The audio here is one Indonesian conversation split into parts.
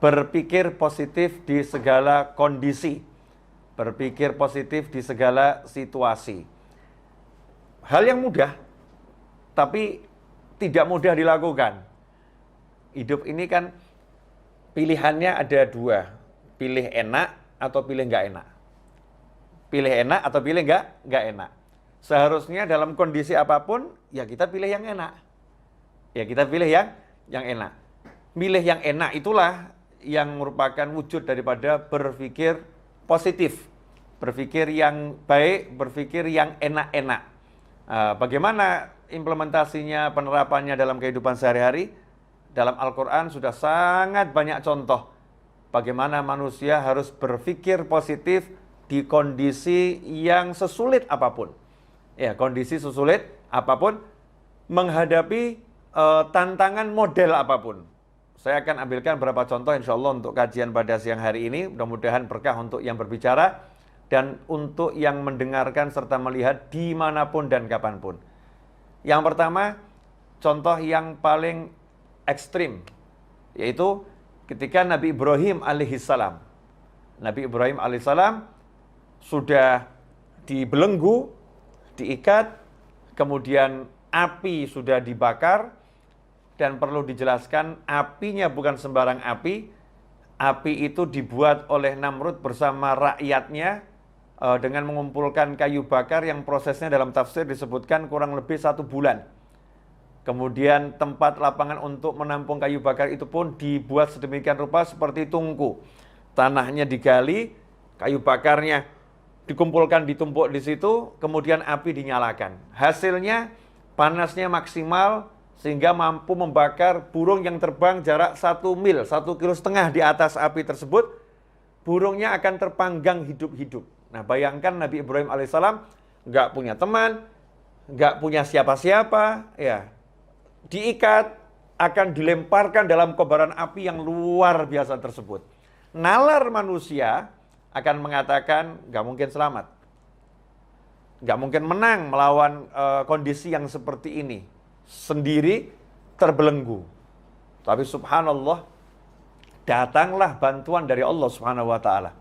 Berpikir positif di segala kondisi. Berpikir positif di segala situasi. Hal yang mudah, tapi tidak mudah dilakukan. Hidup ini kan pilihannya ada dua. Pilih enak atau pilih nggak enak. Pilih enak atau pilih nggak enak. Seharusnya dalam kondisi apapun, ya kita pilih yang enak. Ya kita pilih yang enak. Milih yang enak itulah yang merupakan wujud daripada berpikir positif. Berpikir yang baik, berpikir yang enak-enak. Bagaimana implementasinya, penerapannya dalam kehidupan sehari-hari? Dalam Al-Quran sudah sangat banyak contoh bagaimana manusia harus berpikir positif di kondisi yang sesulit apapun. Ya, kondisi sesulit apapun, menghadapi tantangan model apapun. Saya akan ambilkan beberapa contoh insya Allah untuk kajian pada siang hari ini. Mudah-mudahan berkah untuk yang berbicara dan untuk yang mendengarkan serta melihat dimanapun dan kapanpun. Yang pertama, contoh yang paling ekstrim, yaitu ketika Nabi Ibrahim alaihissalam. Nabi Ibrahim alaihissalam sudah dibelenggu, diikat, kemudian api sudah dibakar, dan perlu dijelaskan apinya bukan sembarang api. Api itu dibuat oleh Namrud bersama rakyatnya dengan mengumpulkan kayu bakar yang prosesnya dalam tafsir disebutkan kurang lebih 1 bulan. Kemudian tempat lapangan untuk menampung kayu bakar itu pun dibuat sedemikian rupa seperti tungku. Tanahnya digali, kayu bakarnya dikumpulkan, ditumpuk di situ, kemudian api dinyalakan. Hasilnya panasnya maksimal sehingga mampu membakar burung yang terbang jarak 1 mil, 1,5 kilo di atas api tersebut. Burungnya akan terpanggang hidup-hidup. Nah, bayangkan Nabi Ibrahim alaihissalam nggak punya teman, nggak punya siapa-siapa, ya, diikat, akan dilemparkan dalam kobaran api yang luar biasa tersebut. Nalar manusia akan mengatakan nggak mungkin selamat, nggak mungkin menang melawan kondisi yang seperti ini, sendiri terbelenggu. Tapi subhanallah, datanglah bantuan dari Allah subhanahu wa ta'ala.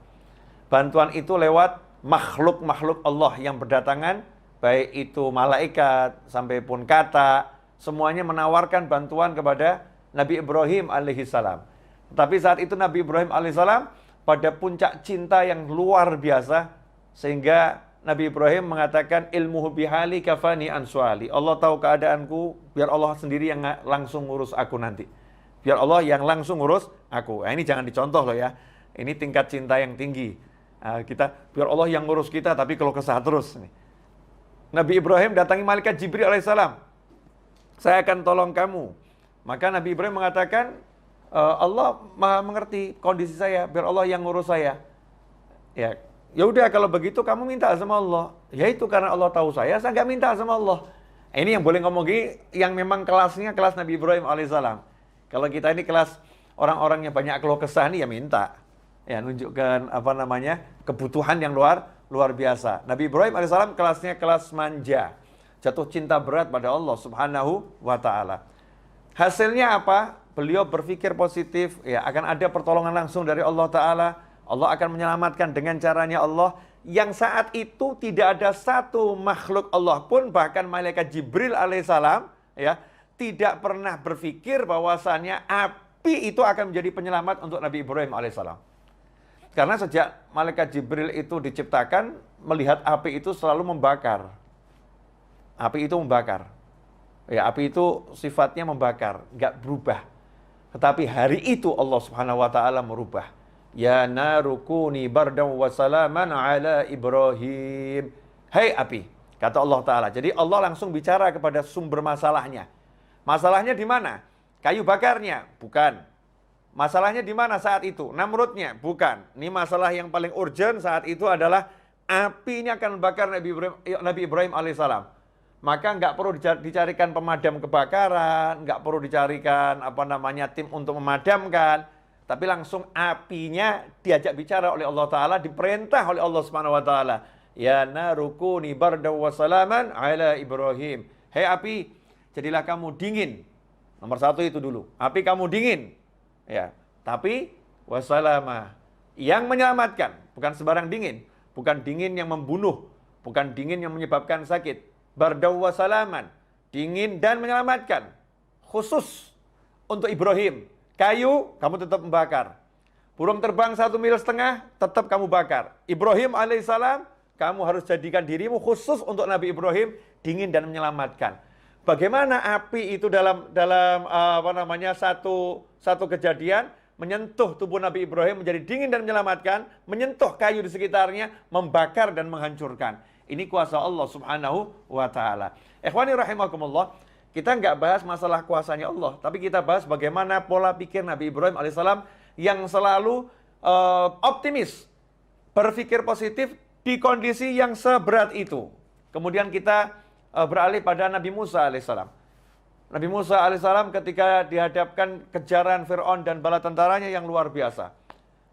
Bantuan itu lewat makhluk-makhluk Allah yang berdatangan, baik itu malaikat, sampai pun kata, semuanya menawarkan bantuan kepada Nabi Ibrahim alaihissalam. Tapi saat itu Nabi Ibrahim alaihissalam pada puncak cinta yang luar biasa, sehingga Nabi Ibrahim mengatakan ilmuhu bihali kafani ansuali. Allah tahu keadaanku, biar Allah sendiri yang langsung ngurus aku nanti. Biar Allah yang langsung ngurus aku. Nah, ini jangan dicontoh loh ya. Ini tingkat cinta yang tinggi. Kita biar Allah yang ngurus kita, tapi kalau kesah terus. Nabi Ibrahim datangi malaikat Jibril alaihissalam. Saya akan tolong kamu. Maka Nabi Ibrahim mengatakan, Allah maha mengerti kondisi saya, biar Allah yang ngurus saya. Ya udah kalau begitu kamu minta sama Allah. Ya itu karena Allah tahu saya nggak minta sama Allah. Ini yang boleh ngomong gini, yang memang kelasnya kelas Nabi Ibrahim alaihissalam. Kalau kita ini kelas orang-orang yang banyak keluh kesah nih ya minta. Ya nunjukkan kebutuhan yang luar biasa. Nabi Ibrahim alaihissalam kelasnya kelas manja. Jatuh cinta berat pada Allah subhanahu wa ta'ala. Hasilnya apa? Beliau berpikir positif, ya akan ada pertolongan langsung dari Allah ta'ala. Allah akan menyelamatkan dengan caranya Allah, yang saat itu tidak ada satu makhluk Allah pun, bahkan malaikat Jibril alaihissalam, ya, tidak pernah berpikir bahwasannya api itu akan menjadi penyelamat untuk Nabi Ibrahim alaihissalam. Karena sejak malaikat Jibril itu diciptakan, melihat api itu selalu membakar. Api itu membakar. Ya, api itu sifatnya membakar, nggak berubah. Tetapi hari itu Allah subhanahu wa ta'ala merubah. Ya narukuni bardan wa salaman ala Ibrahim. Hai api, kata Allah ta'ala. Jadi Allah langsung bicara kepada sumber masalahnya. Masalahnya di mana? Kayu bakarnya? Bukan. Masalahnya di mana saat itu? Namrudnya? Bukan. Ini masalah yang paling urgent saat itu adalah api ini akan membakar Nabi Ibrahim alaihissalam. Maka nggak perlu dicarikan pemadam kebakaran, nggak perlu dicarikan tim untuk memadamkan, tapi langsung apinya diajak bicara oleh Allah Ta'ala, diperintah oleh Allah Subhanahu Wa Ta'ala. Ya narukuni bardan wa salaman ala Ibrahim. Hei api, jadilah kamu dingin. Nomor 1 itu dulu. Api kamu dingin. Ya, tapi wasalama. Yang menyelamatkan, bukan sembarang dingin. Bukan dingin yang membunuh, bukan dingin yang menyebabkan sakit. Bardaw wasalaman, dingin dan menyelamatkan. Khusus untuk Ibrahim. Kayu, kamu tetap membakar. Burung terbang 1,5 mil, tetap kamu bakar. Ibrahim alaihissalam, kamu harus jadikan dirimu khusus untuk Nabi Ibrahim, dingin dan menyelamatkan. Bagaimana api itu dalam satu kejadian menyentuh tubuh Nabi Ibrahim menjadi dingin dan menyelamatkan, menyentuh kayu di sekitarnya, membakar dan menghancurkan. Ini kuasa Allah Subhanahu wa taala. Ikhwani rahimakumullah, kita nggak bahas masalah kuasanya Allah, tapi kita bahas bagaimana pola pikir Nabi Ibrahim alaihissalam yang selalu optimis, berpikir positif di kondisi yang seberat itu. Kemudian kita beralih pada Nabi Musa alaihissalam. Nabi Musa alaihissalam ketika dihadapkan kejaran Fir'aun dan bala tentaranya yang luar biasa.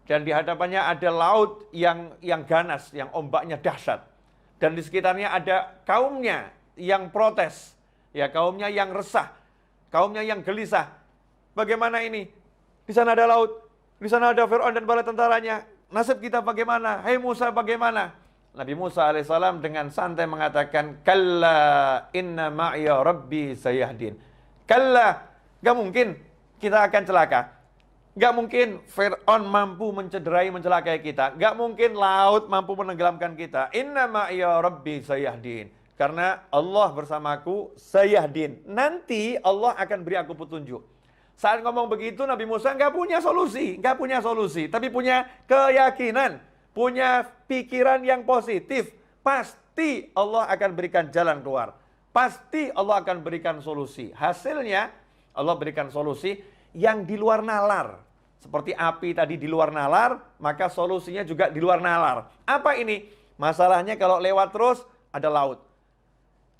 Dan di hadapannya ada laut yang ganas, yang ombaknya dahsyat. Dan di sekitarnya ada kaumnya yang protes. Ya, kaumnya yang resah. Kaumnya yang gelisah. Bagaimana ini? Di sana ada laut. Di sana ada Fir'aun dan bala tentaranya. Nasib kita bagaimana? Hai Musa, bagaimana? Nabi Musa alaihissalam dengan santai mengatakan, Kalla inna ma'iya rabbi sayahdin. Kalla, gak mungkin kita akan celaka. Gak mungkin Fir'aun mampu mencelakai kita. Gak mungkin laut mampu menenggelamkan kita. Inna ma'iya rabbi sayahdin. Karena Allah bersamaku sayahdin. Nanti Allah akan beri aku petunjuk. Saat ngomong begitu Nabi Musa gak punya solusi. Tapi punya keyakinan. Punya pikiran yang positif. Pasti Allah akan berikan jalan keluar. Pasti Allah akan berikan solusi. Hasilnya Allah berikan solusi yang di luar nalar. Seperti api tadi di luar nalar, maka solusinya juga di luar nalar. Apa ini? Masalahnya kalau lewat terus ada laut.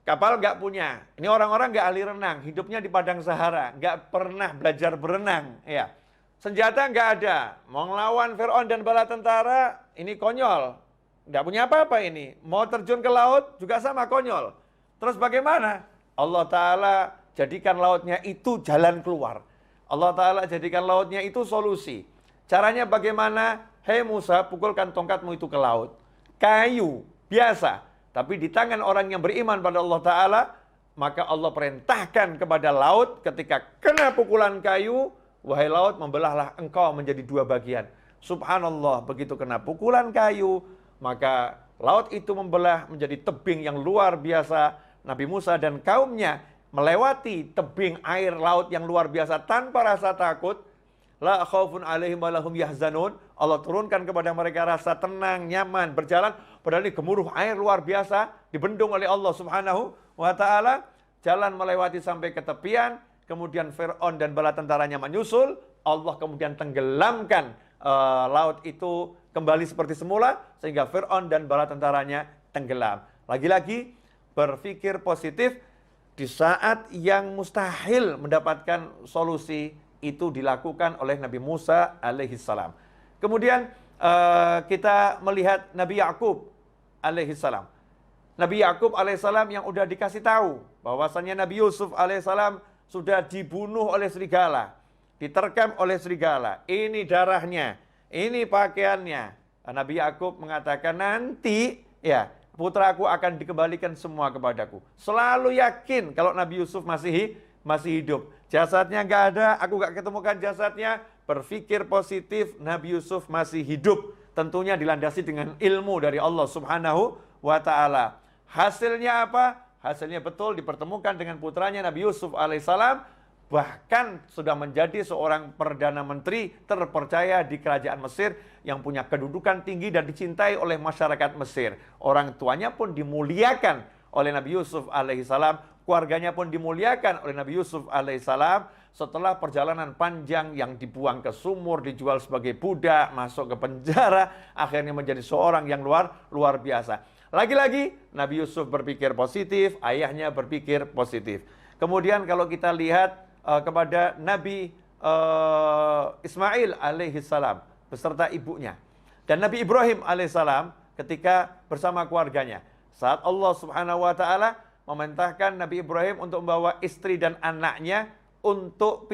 Kapal nggak punya. Ini orang-orang nggak ahli renang, hidupnya di padang Sahara, nggak pernah belajar berenang. Ya. Senjata nggak ada. Mau ngelawan Fir'aun dan bala tentara, ini konyol. Nggak punya apa-apa ini. Mau terjun ke laut juga sama konyol. Terus bagaimana? Allah Ta'ala jadikan lautnya itu jalan keluar. Allah Ta'ala jadikan lautnya itu solusi. Caranya bagaimana? Hei Musa, pukulkan tongkatmu itu ke laut. Kayu, biasa. Tapi di tangan orang yang beriman pada Allah Ta'ala, maka Allah perintahkan kepada laut ketika kena pukulan kayu, wahai laut, membelahlah engkau menjadi 2 bagian. Subhanallah, begitu kena pukulan kayu, maka laut itu membelah menjadi tebing yang luar biasa. Nabi Musa dan kaumnya melewati tebing air laut yang luar biasa tanpa rasa takut. La khaufun alaihim wa lahum yahzanun. Allah turunkan kepada mereka rasa tenang, nyaman, berjalan. Padahal ini gemuruh air luar biasa, dibendung oleh Allah Subhanahu wa ta'ala. Jalan melewati sampai ke tepian. Kemudian Fir'aun dan bala tentaranya menyusul. Allah kemudian tenggelamkan laut itu kembali seperti semula. Sehingga Fir'aun dan bala tentaranya tenggelam. Lagi-lagi, berpikir positif di saat yang mustahil mendapatkan solusi itu dilakukan oleh Nabi Musa alaihissalam. Kemudian kita melihat Nabi Yakub alaihissalam. Nabi Yakub alaihissalam yang udah dikasih tahu bahwasannya Nabi Yusuf alaihissalam sudah dibunuh oleh serigala, diterkam oleh serigala. Ini darahnya, ini pakaiannya. Nabi Yakub mengatakan nanti ya putraku akan dikembalikan semua kepadaku. Selalu yakin kalau Nabi Yusuf masih hidup. Jasadnya nggak ada, aku nggak ketemukan jasadnya. Berpikir positif, Nabi Yusuf masih hidup. Tentunya dilandasi dengan ilmu dari Allah Subhanahu wa ta'ala. Hasilnya apa? Hasilnya betul dipertemukan dengan putranya Nabi Yusuf alaihissalam. Bahkan sudah menjadi seorang Perdana Menteri terpercaya di kerajaan Mesir yang punya kedudukan tinggi dan dicintai oleh masyarakat Mesir. Orang tuanya pun dimuliakan oleh Nabi Yusuf alaihissalam. Keluarganya pun dimuliakan oleh Nabi Yusuf alaihissalam. Setelah perjalanan panjang yang dibuang ke sumur, dijual sebagai budak, masuk ke penjara, akhirnya menjadi seorang yang luar biasa. Lagi-lagi Nabi Yusuf berpikir positif, ayahnya berpikir positif. Kemudian kalau kita lihat kepada Nabi Ismail alaihissalam beserta ibunya. Dan Nabi Ibrahim alaihissalam ketika bersama keluarganya. Saat Allah Subhanahu wa ta'ala memerintahkan Nabi Ibrahim untuk membawa istri dan anaknya untuk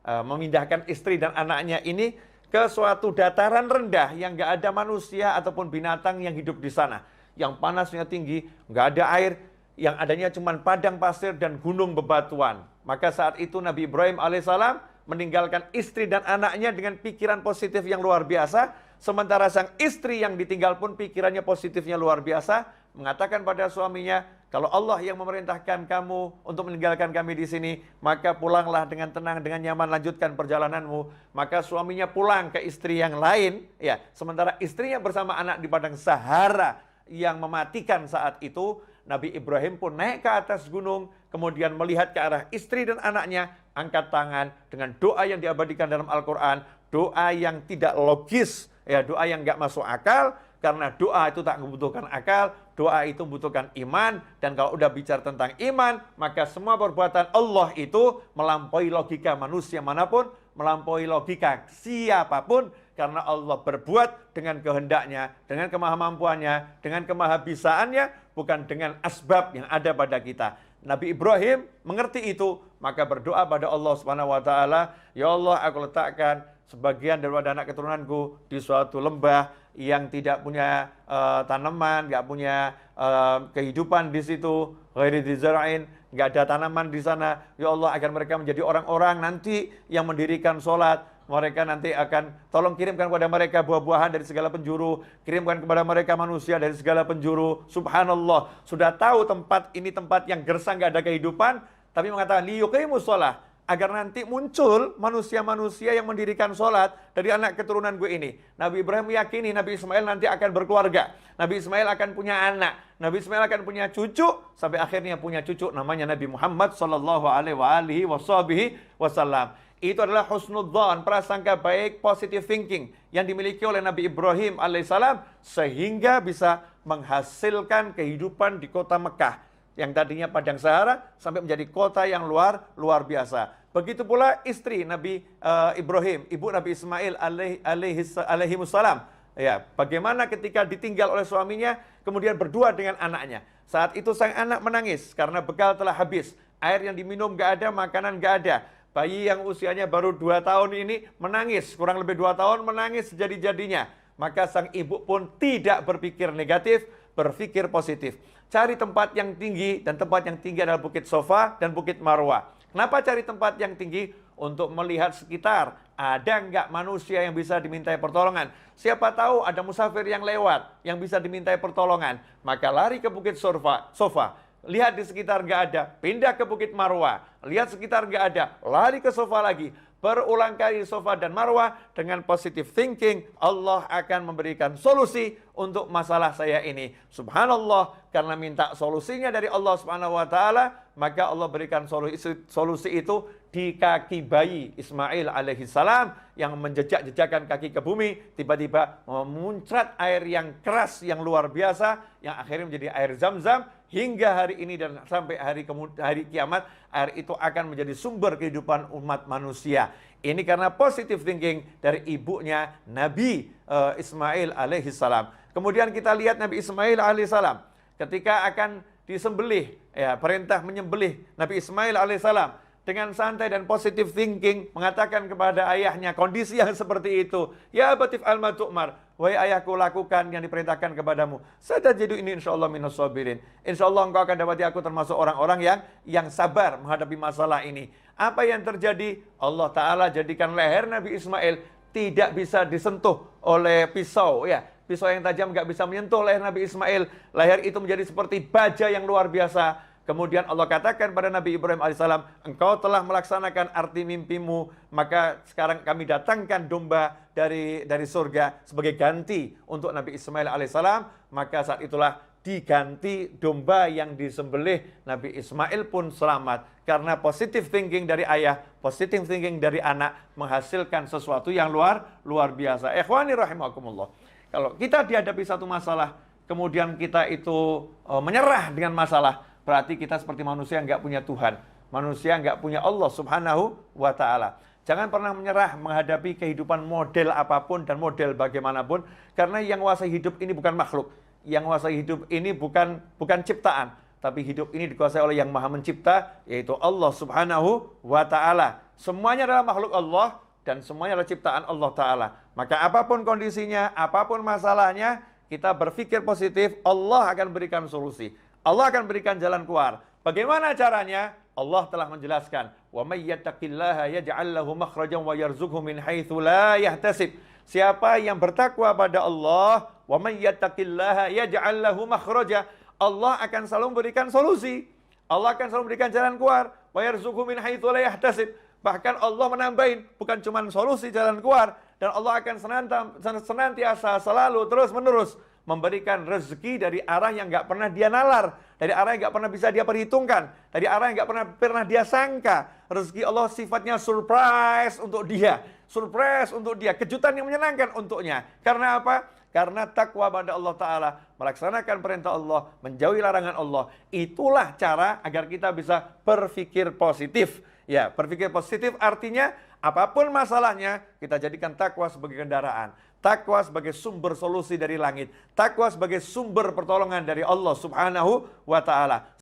memindahkan istri dan anaknya ini ke suatu dataran rendah yang nggak ada manusia ataupun binatang yang hidup di sana. Yang panasnya tinggi, nggak ada air, yang adanya cuma padang pasir dan gunung bebatuan. Maka saat itu Nabi Ibrahim alaihissalam meninggalkan istri dan anaknya dengan pikiran positif yang luar biasa. Sementara sang istri yang ditinggal pun pikirannya positifnya luar biasa, mengatakan pada suaminya, kalau Allah yang memerintahkan kamu untuk meninggalkan kami di sini, maka pulanglah dengan tenang, dengan nyaman, lanjutkan perjalananmu. Maka suaminya pulang ke istri yang lain, ya. Sementara istrinya bersama anak di padang Sahara yang mematikan saat itu, Nabi Ibrahim pun naik ke atas gunung, kemudian melihat ke arah istri dan anaknya, angkat tangan dengan doa yang diabadikan dalam Al-Quran, doa yang tidak logis, ya, doa yang nggak masuk akal, karena doa itu tak membutuhkan akal, doa itu membutuhkan iman, dan kalau udah bicara tentang iman, maka semua perbuatan Allah itu melampaui logika manusia manapun, melampaui logika siapapun, karena Allah berbuat dengan kehendaknya, dengan kemahamampuannya, dengan kemahabisaannya, bukan dengan asbab yang ada pada kita. Nabi Ibrahim mengerti itu, maka berdoa pada Allah Subhanahu wa taala, ya Allah, aku letakkan sebagian daripada anak keturunanku di suatu lembah yang tidak punya tanaman, nggak punya kehidupan di situ, ghairi dzar'in, nggak ada tanaman di sana. Ya Allah, agar mereka menjadi orang-orang nanti yang mendirikan sholat. Mereka nanti akan, tolong kirimkan kepada mereka buah-buahan dari segala penjuru, kirimkan kepada mereka manusia dari segala penjuru. Subhanallah, sudah tahu tempat ini tempat yang gersang, nggak ada kehidupan, tapi mengatakan liyuqimus shalah, agar nanti muncul manusia-manusia yang mendirikan sholat dari anak keturunan gue ini. Nabi Ibrahim meyakini Nabi Ismail nanti akan berkeluarga, Nabi Ismail akan punya anak, Nabi Ismail akan punya cucu, sampai akhirnya punya cucu namanya Nabi Muhammad sallallahu alaihi wasallam. Itu adalah husnudzan, prasangka baik, positive thinking yang dimiliki oleh Nabi Ibrahim alaihissalam, sehingga bisa menghasilkan kehidupan di kota Mekah yang tadinya padang Sahara sampai menjadi kota yang luar biasa. Begitu pula istri Nabi Ibrahim, ibu Nabi Ismail alaihi wassalam. Ya, bagaimana ketika ditinggal oleh suaminya, kemudian berdua dengan anaknya. Saat itu sang anak menangis karena bekal telah habis, air yang diminum nggak ada, makanan nggak ada. Bayi yang usianya baru 2 tahun ini menangis, kurang lebih 2 tahun menangis sejadi-jadinya. Maka sang ibu pun tidak berpikir negatif, berpikir positif. Cari tempat yang tinggi, dan tempat yang tinggi adalah Bukit Sofa dan Bukit Marwah. Kenapa cari tempat yang tinggi? Untuk melihat sekitar, ada nggak manusia yang bisa dimintai pertolongan. Siapa tahu ada musafir yang lewat, yang bisa dimintai pertolongan. Maka lari ke Bukit Sofa. Lihat di sekitar nggak ada, pindah ke Bukit Marwah. Lihat sekitar nggak ada, lari ke Sofa lagi. Berulang kali di Sofa dan Marwah dengan positive thinking, Allah akan memberikan solusi untuk masalah saya ini. Subhanallah, karena minta solusinya dari Allah Subhanahu wa taala, maka Allah berikan solusi itu di kaki bayi Ismail alaihissalam yang menjejak-jejakkan kaki ke bumi, tiba-tiba memuncrat air yang keras yang luar biasa yang akhirnya menjadi air Zam-Zam. Hingga hari ini dan sampai hari kiamat, air itu akan menjadi sumber kehidupan umat manusia. Ini karena positive thinking dari ibunya Nabi Ismail alaihissalam. Kemudian kita lihat Nabi Ismail alaihissalam ketika akan disembelih, ya, perintah menyembelih Nabi Ismail alaihissalam dengan santai dan positive thinking mengatakan kepada ayahnya kondisi yang seperti itu, ya abatif alma tu'mar, wahai ayahku, lakukan yang diperintahkan kepadamu. Satajidu ini insyaallah minas sabirin. Insyaallah engkau akan dapati aku termasuk orang-orang yang sabar menghadapi masalah ini. Apa yang terjadi? Allah Ta'ala jadikan leher Nabi Ismail tidak bisa disentuh oleh pisau, ya. Pisau yang tajam nggak bisa menyentuh leher Nabi Ismail. Leher itu menjadi seperti baja yang luar biasa. Kemudian Allah katakan pada Nabi Ibrahim alaihissalam, engkau telah melaksanakan arti mimpimu, maka sekarang kami datangkan domba dari surga sebagai ganti untuk Nabi Ismail alaihissalam. Maka saat itulah diganti domba yang disembelih, Nabi Ismail pun selamat. Karena positive thinking dari ayah, positive thinking dari anak menghasilkan sesuatu yang luar biasa. Ikhwani rahimakumullah. Kalau kita dihadapi satu masalah, kemudian kita itu menyerah dengan masalah, berarti kita seperti manusia yang nggak punya Tuhan. Manusia nggak punya Allah Subhanahu wa ta'ala. Jangan pernah menyerah menghadapi kehidupan model apapun dan model bagaimanapun. Karena yang menguasai hidup ini bukan makhluk. Yang menguasai hidup ini bukan ciptaan. Tapi hidup ini dikuasai oleh yang maha mencipta, yaitu Allah Subhanahu wa ta'ala. Semuanya adalah makhluk Allah. dan semuanya adalah ciptaan Allah Ta'ala. Maka apapun kondisinya, apapun masalahnya, kita berpikir positif, Allah akan berikan solusi. Allah akan berikan jalan keluar. Bagaimana caranya? Allah telah menjelaskan, "Wa may yattaqillaha yaj'al lahu makhrajan wa yarzuqhu min haitsu la yahtasib." Siapa yang bertakwa pada Allah, "Wa may yattaqillaha yaj'al lahu makhraja." Allah akan selalu memberikan solusi. Allah akan selalu memberikan jalan keluar. "Wa yarzuqhu min haitsu la yahtasib." Bahkan Allah menambahin, bukan cuma solusi jalan keluar, dan Allah akan senantiasa selalu terus-menerus memberikan rezeki dari arah yang nggak pernah dia nalar, dari arah yang nggak pernah bisa dia perhitungkan, dari arah yang nggak pernah dia sangka. Rezeki Allah sifatnya surprise untuk dia, kejutan yang menyenangkan untuknya. Karena apa? Karena takwa pada Allah Ta'ala, melaksanakan perintah Allah, menjauhi larangan Allah. Itulah cara agar kita bisa berpikir positif. Ya, berpikir positif artinya apapun masalahnya, kita jadikan takwa sebagai kendaraan. Takwa sebagai sumber solusi dari langit. Takwa sebagai sumber pertolongan dari Allah Subhanahu wa Ta'ala.